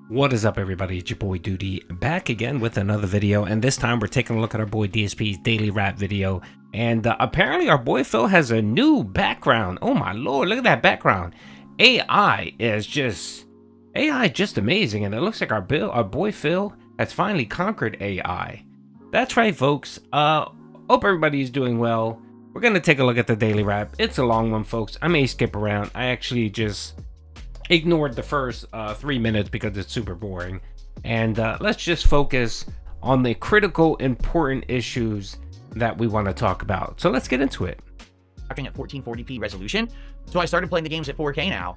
What is up, everybody? It's your boy Doody back again with another video, and this time we're taking a look at our boy DSP's daily rap video. And apparently our boy Phil has a new background. Oh my lord, look at that background. AI is just amazing, and it looks like our boy Phil has finally conquered AI. That's right, folks. Hope everybody's doing well. We're gonna take a look at the daily rap. It's a long one, folks. I may skip around. I actually just ignored the first 3 minutes because it's super boring, and let's just focus on the critical important issues that we want to talk about. So let's get into it. At 1440p resolution, so I started playing the games at 4K now.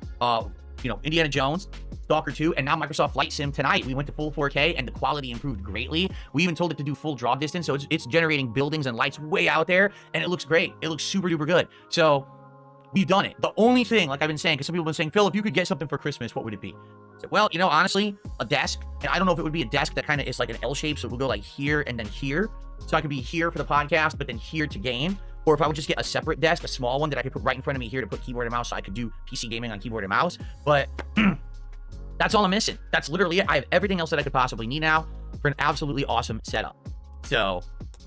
Indiana Jones, Stalker 2, and now Microsoft Flight Sim tonight. We went to full 4K and the quality improved greatly. We even told it to do full draw distance, so it's generating buildings and lights way out there, and it looks great. It looks super duper good. So we've done it. The only thing, like I've been saying, because some people have been saying, Phil, if you could get something for Christmas, what would it be? So, well, honestly, a desk. And I don't know if it would be a desk that kind of is like an L shape, so it would go like here and then here. So I could be here for the podcast, but then here to game. Or if I would just get a separate desk, a small one that I could put right in front of me here to put keyboard and mouse, so I could do PC gaming on keyboard and mouse. But that's all I'm missing. That's literally it. I have everything else that I could possibly need now for an absolutely awesome setup. So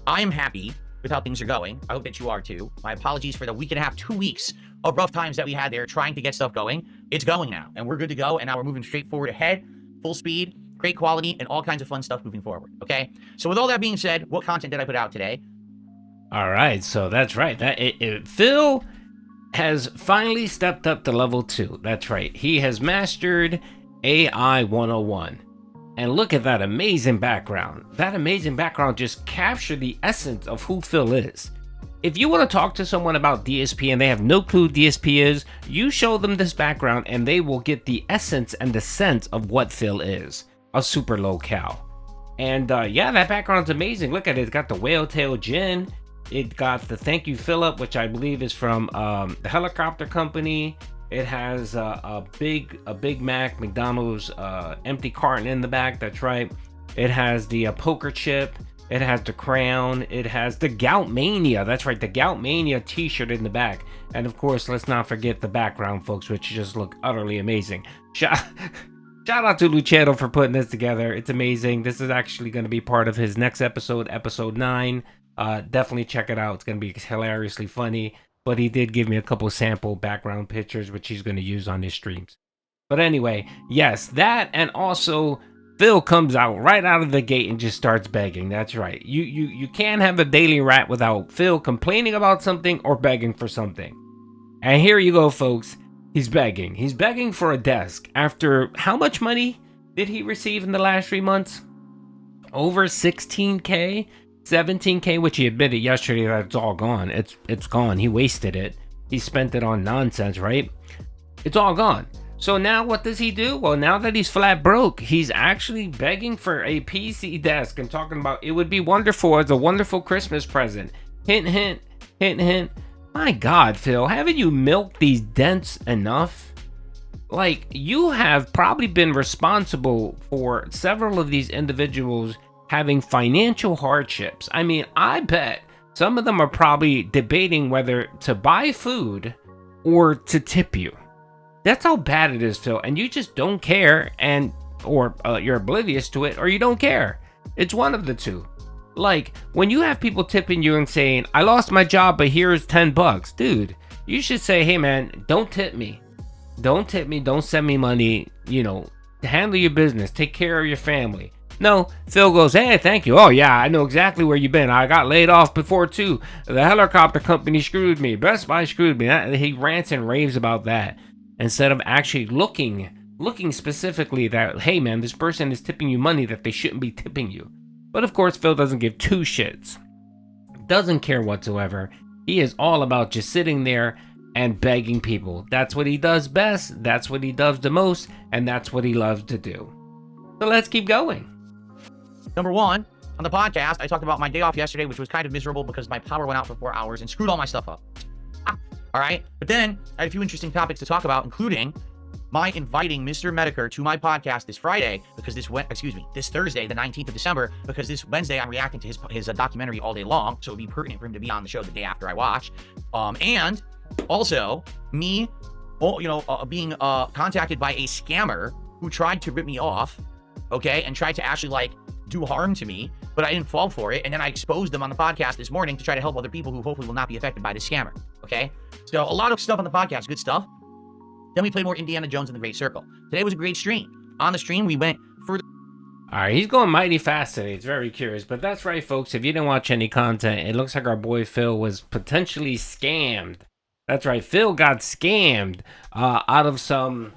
I am happy with how things are going. I hope that you are too. My apologies for the week and a half, 2 weeks of rough times that we had there trying to get stuff going. It's going now, and we're good to go, and now we're moving straight forward ahead, full speed, great quality, and all kinds of fun stuff moving forward, okay? So with all that being said, what content did I put out today? All right, so that's right. Phil has finally stepped up to level 2. That's right. He has mastered AI 101. And look at that amazing background. That amazing background just captured the essence of who Phil is. If you want to talk to someone about DSP and they have no clue who DSP is, you show them this background and they will get the essence and the sense of what Phil is. A super low cal. And yeah, that background's amazing. Look at it. It's got the whale tail gin. It got the thank you Philip, which I believe is from the helicopter company. It has a Big Mac McDonald's empty carton in the back. That's right. It has the poker chip. It has the crown. It has the Gout Mania. That's right, the Gout Mania t-shirt in the back. And of course, let's not forget the background, folks, which just look utterly amazing. Shout out to Lucero for putting this together. It's amazing. This is actually going to be part of his next episode, episode 9. Definitely check it out. It's going to be hilariously funny. But he did give me a couple sample background pictures, which he's going to use on his streams. But anyway, yes, that, and also Phil comes out right out of the gate and just starts begging. That's right. You can't have a daily rap without Phil complaining about something or begging for something. And here you go, folks. He's begging. He's begging for a desk. After how much money did he receive in the last 3 months? Over 16K? 17K, which he admitted yesterday that it's all gone. It's gone. He wasted it. He spent it on nonsense, right? It's all gone. So now what does he do? Well, now that he's flat broke, he's actually begging for a PC desk and talking about it would be wonderful as a wonderful Christmas present. Hint, hint, hint, hint. My God, Phil, haven't you milked these dents enough? Like, you have probably been responsible for several of these individuals having financial hardships. I mean, I bet some of them are probably debating whether to buy food or to tip you. That's how bad it is, Phil. And you just don't care, or you're oblivious to it, or you don't care. It's one of the two. Like, when you have people tipping you and saying, I lost my job, but here's $10. Dude, you should say, hey man, don't tip me. Don't tip me. Don't send me money. Handle your business. Take care of your family. No, Phil goes, hey, thank you. Oh, yeah, I know exactly where you've been. I got laid off before, too. The helicopter company screwed me. Best Buy screwed me. He rants and raves about that instead of actually looking specifically that, hey, man, this person is tipping you money that they shouldn't be tipping you. But, of course, Phil doesn't give two shits. Doesn't care whatsoever. He is all about just sitting there and begging people. That's what he does best. That's what he does the most. And that's what he loves to do. So let's keep going. Number one, on the podcast, I talked about my day off yesterday, which was kind of miserable because my power went out for 4 hours and screwed all my stuff up. All right. But then I had a few interesting topics to talk about, including my inviting Mr. Medicare to my podcast this Friday, because this Thursday, the 19th of December, because this Wednesday I'm reacting to his documentary all day long. So it'd be pertinent for him to be on the show the day after I watch. And also me, being contacted by a scammer who tried to rip me off okay, and tried to actually like do harm to me, but I didn't fall for it. And then I exposed them on the podcast this morning to try to help other people who hopefully will not be affected by this scammer. Okay, so a lot of stuff on the podcast, good stuff. Then we played more Indiana Jones and the Great Circle. Today was a great stream. On the stream, we went further. All right, he's going mighty fast today. It's very curious, but that's right, folks. If you didn't watch any content, it looks like our boy Phil was potentially scammed. That's right, Phil got scammed out of some.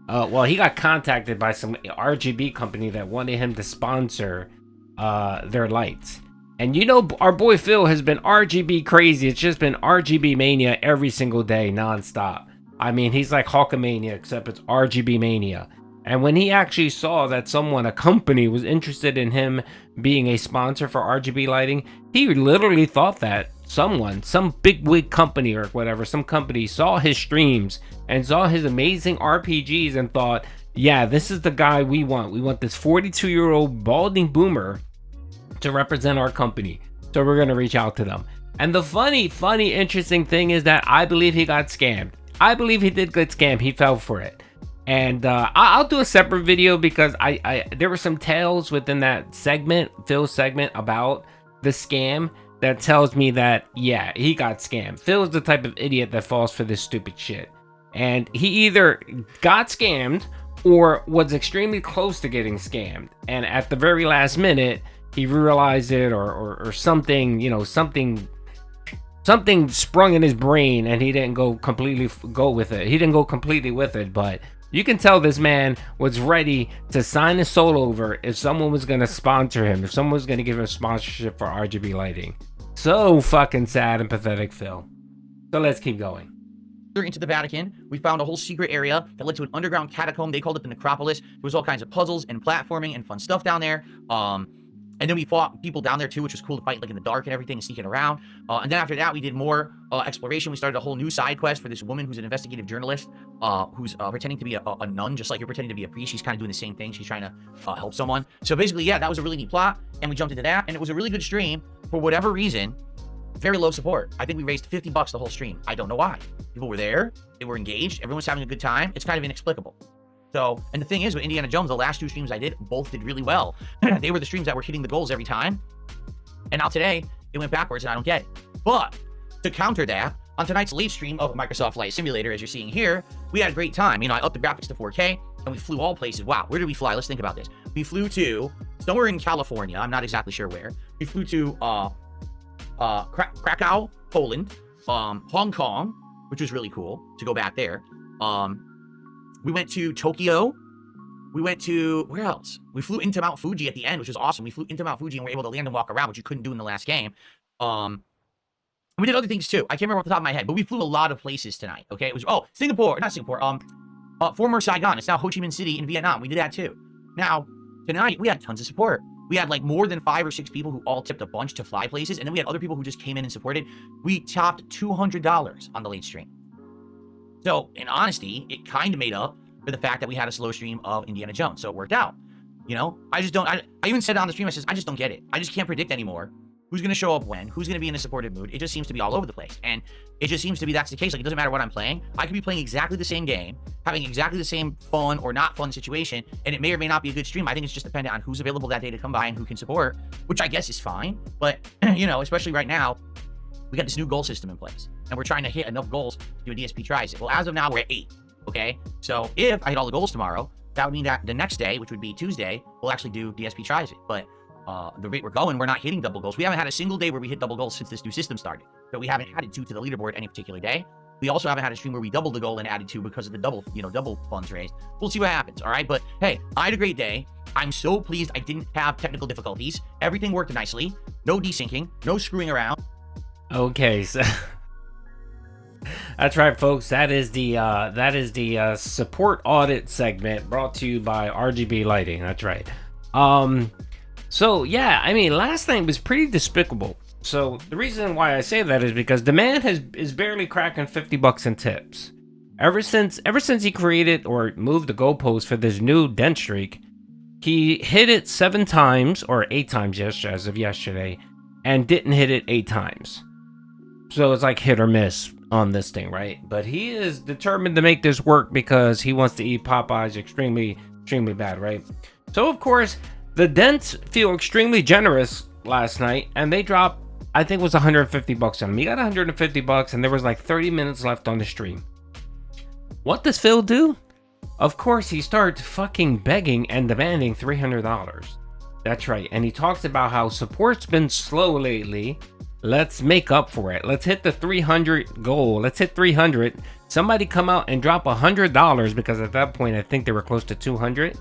Well, he got contacted by some RGB company that wanted him to sponsor their lights. And you know, our boy Phil has been RGB crazy. It's just been RGB mania every single day, nonstop. I mean, he's like Hawkamania, except it's RGB mania. And when he actually saw that a company was interested in him being a sponsor for RGB lighting, he literally thought that some bigwig company or whatever, some company saw his streams and saw his amazing RPGs and thought, yeah, this is the guy we want. We want this 42-year-old balding boomer to represent our company. So we're going to reach out to them. And the funny, interesting thing is that I believe he got scammed. I believe he did get scammed. He fell for it. And I'll do a separate video because there were some tales within that segment, Phil's segment, about the scam that tells me that, yeah, he got scammed. Phil's the type of idiot that falls for this stupid shit. And he either got scammed or was extremely close to getting scammed. And at the very last minute, he realized it or something, you know, something sprung in his brain and he didn't go with it. He didn't go completely with it, but you can tell this man was ready to sign his soul over if someone was going to sponsor him, if someone was going to give him sponsorship for RGB lighting. So fucking sad and pathetic, Phil. So let's keep going. Into the Vatican, we found a whole secret area that led to an underground catacomb. They called it the Necropolis. There was all kinds of puzzles and platforming and fun stuff down there. And then we fought people down there too, which was cool to fight like in the dark and everything and sneaking around. And then after that, we did more exploration. We started a whole new side quest for this woman who's an investigative journalist who's pretending to be a nun, just like you're pretending to be a priest. She's kind of doing the same thing. She's trying to help someone. So basically, yeah, that was a really neat plot. And we jumped into that. And it was a really good stream. For whatever reason, very low support. I think we raised $50 the whole stream. I don't know why. People were there. They were engaged. Everyone was having a good time. It's kind of inexplicable. So, and the thing is, with Indiana Jones, the last two streams I did, both did really well. They were the streams that were hitting the goals every time. And now today, it went backwards and I don't get it. But to counter that, on tonight's live stream of Microsoft Flight Simulator, as you're seeing here, we had a great time. You know, I upped the graphics to 4K and we flew all places. Wow, where did we fly? Let's think about this. We flew to somewhere in California. I'm not exactly sure where. We flew to Krakow, Poland, Hong Kong, which was really cool to go back there. We went to Tokyo. We went to, where else? We flew into Mount Fuji at the end, which was awesome. We flew into Mount Fuji and were able to land and walk around, which you couldn't do in the last game. We did other things too. I can't remember off the top of my head, but we flew a lot of places tonight, okay? It was, Singapore, not Singapore, former Saigon. It's now Ho Chi Minh City in Vietnam. We did that too. Now, tonight, we had tons of support. We had like more than 5 or 6 people who all tipped a bunch to fly places, and then we had other people who just came in and supported. We topped $200 on the late stream. So, in honesty, it kind of made up for the fact that we had a slow stream of Indiana Jones. So it worked out. You know, I even said on the stream, I says, I just don't get it. I just can't predict anymore who's going to show up when, who's going to be in a supportive mood. It just seems to be all over the place. And it just seems to be that's the case. Like, it doesn't matter what I'm playing. I could be playing exactly the same game, having exactly the same fun or not fun situation, and it may or may not be a good stream. I think it's just dependent on who's available that day to come by and who can support, which I guess is fine. But, you know, especially right now, we got this new goal system in place, and we're trying to hit enough goals to do a DSP tries it. Well, as of now, we're at 8. Okay, so if I hit all the goals tomorrow, that would mean that the next day, which would be Tuesday, we'll actually do DSP tries it. But the rate we're going, we're not hitting double goals. We haven't had a single day where we hit double goals since this new system started. So we haven't added 2 to the leaderboard any particular day. We also haven't had a stream where we doubled the goal and added 2 because of the double funds raised. We'll see what happens, all right? But hey, I had a great day. I'm so pleased I didn't have technical difficulties. Everything worked nicely. No desyncing, no screwing around. Okay, so that's right, folks. That is the support audit segment brought to you by RGB Lighting. That's right. So yeah, I mean, last night was pretty despicable. So the reason why I say that is because the man is barely cracking $50 in tips. Ever since he created or moved the goalpost for this new dent streak, he hit it 7 times or 8 times as of yesterday, and didn't hit it 8 times. So it's like hit or miss on this thing, right? But he is determined to make this work because he wants to eat Popeyes extremely bad, right? So of course, the Dents feel extremely generous last night, and they dropped, I think it was 150 bucks on him. He got 150 bucks, and there was like 30 minutes left on the stream. What does Phil do? Of course, he starts fucking begging and demanding $300. That's right, and he talks about how support's been slow lately. Let's make up for it. Let's hit the 300 goal. Let's hit 300. Somebody come out and drop $100, because at that point I think they were close to 200.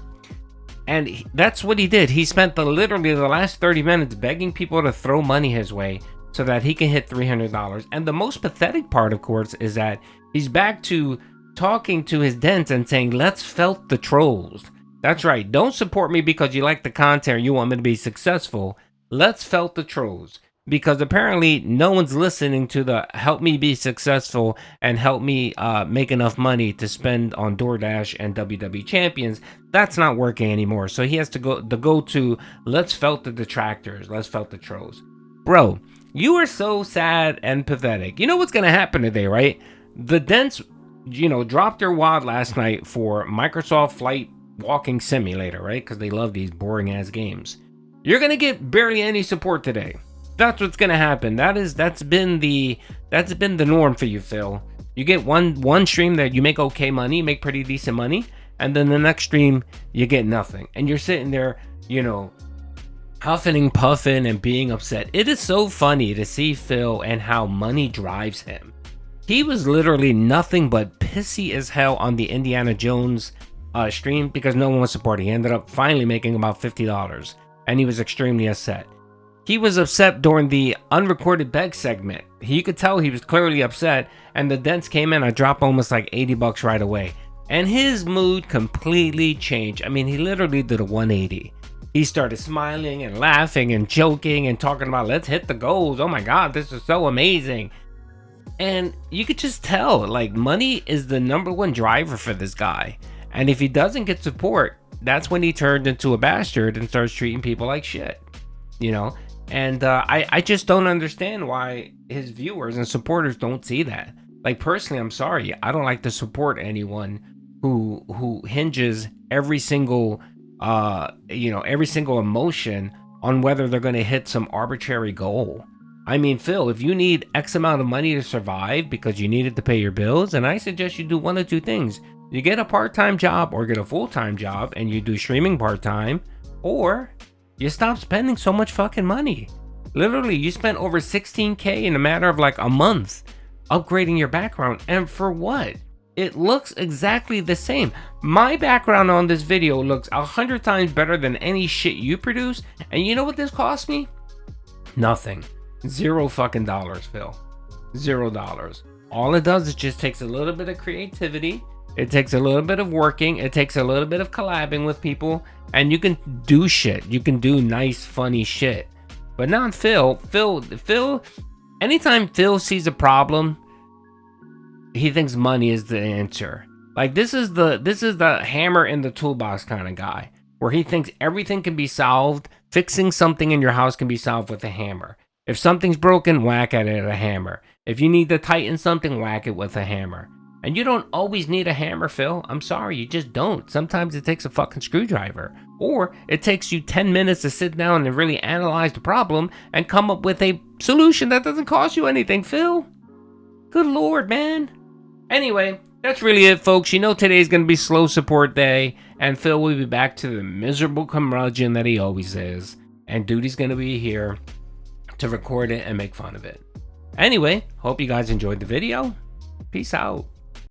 And that's what he did. He spent literally the last 30 minutes begging people to throw money his way so that he can hit $300. And the most pathetic part, of course, is that he's back to talking to his Dents and saying, let's felt the trolls. That's right. Don't support me because you like the content or you want me to be successful. Let's felt the trolls. Because apparently no one's listening to the help me be successful and help me make enough money to spend on DoorDash and WWE Champions. That's not working anymore. So he has to go to let's felt the detractors. Let's felt the trolls. Bro, you are so sad and pathetic. You know what's going to happen today, right? The Dents, dropped their wad last night for Microsoft Flight Walking Simulator, right? Because they love these boring ass games. You're going to get barely any support today. That's what's gonna happen. That's been the norm for you, Phil. You get one stream that you make okay money, make pretty decent money, and then the next stream you get nothing, and you're sitting there, huffing and puffing and being upset. It is so funny to see Phil and how money drives him. He was literally nothing but pissy as hell on the Indiana Jones stream because no one was supporting. He ended up finally making about $50, and he was extremely upset. He was upset during the unrecorded beg segment. You could tell he was clearly upset, and the Dents came in and dropped almost like 80 bucks right away. And his mood completely changed. I mean, he literally did a 180. He started smiling and laughing and joking and talking about, let's hit the goals. Oh my God, this is so amazing. And you could just tell, like, money is the #1 driver for this guy. And if he doesn't get support, that's when he turned into a bastard and starts treating people like shit, And I just don't understand why his viewers and supporters don't see that. Like, personally, I'm sorry. I don't like to support anyone who hinges every single emotion on whether they're going to hit some arbitrary goal. I mean, Phil, if you need X amount of money to survive because you need it to pay your bills, then I suggest you do one of two things. You get a part-time job or get a full-time job and you do streaming part-time, or you stop spending so much fucking money. Literally, you spent over 16K in a matter of like a month upgrading your background. And for what? It looks exactly the same. My background on this video looks 100 times better than any shit you produce. And you know what this cost me? Nothing. $0 fucking dollars, Phil. $0. All it does is just takes a little bit of creativity. It takes a little bit of working. It takes a little bit of collabing with people. And you can do shit. You can do nice, funny shit. But not Phil. Phil, anytime Phil sees a problem, he thinks money is the answer. Like, this is the hammer in the toolbox kind of guy, where he thinks everything can be solved. Fixing something in your house can be solved with a hammer. If something's broken, whack at it with a hammer. If you need to tighten something, whack it with a hammer. And you don't always need a hammer, Phil. I'm sorry, you just don't. Sometimes it takes a fucking screwdriver. Or it takes you 10 minutes to sit down and really analyze the problem and come up with a solution that doesn't cost you anything, Phil. Good Lord, man. Anyway, that's really it, folks. Today's going to be slow support day, and Phil will be back to the miserable curmudgeon that he always is. And Doody's going to be here to record it and make fun of it. Anyway, hope you guys enjoyed the video. Peace out.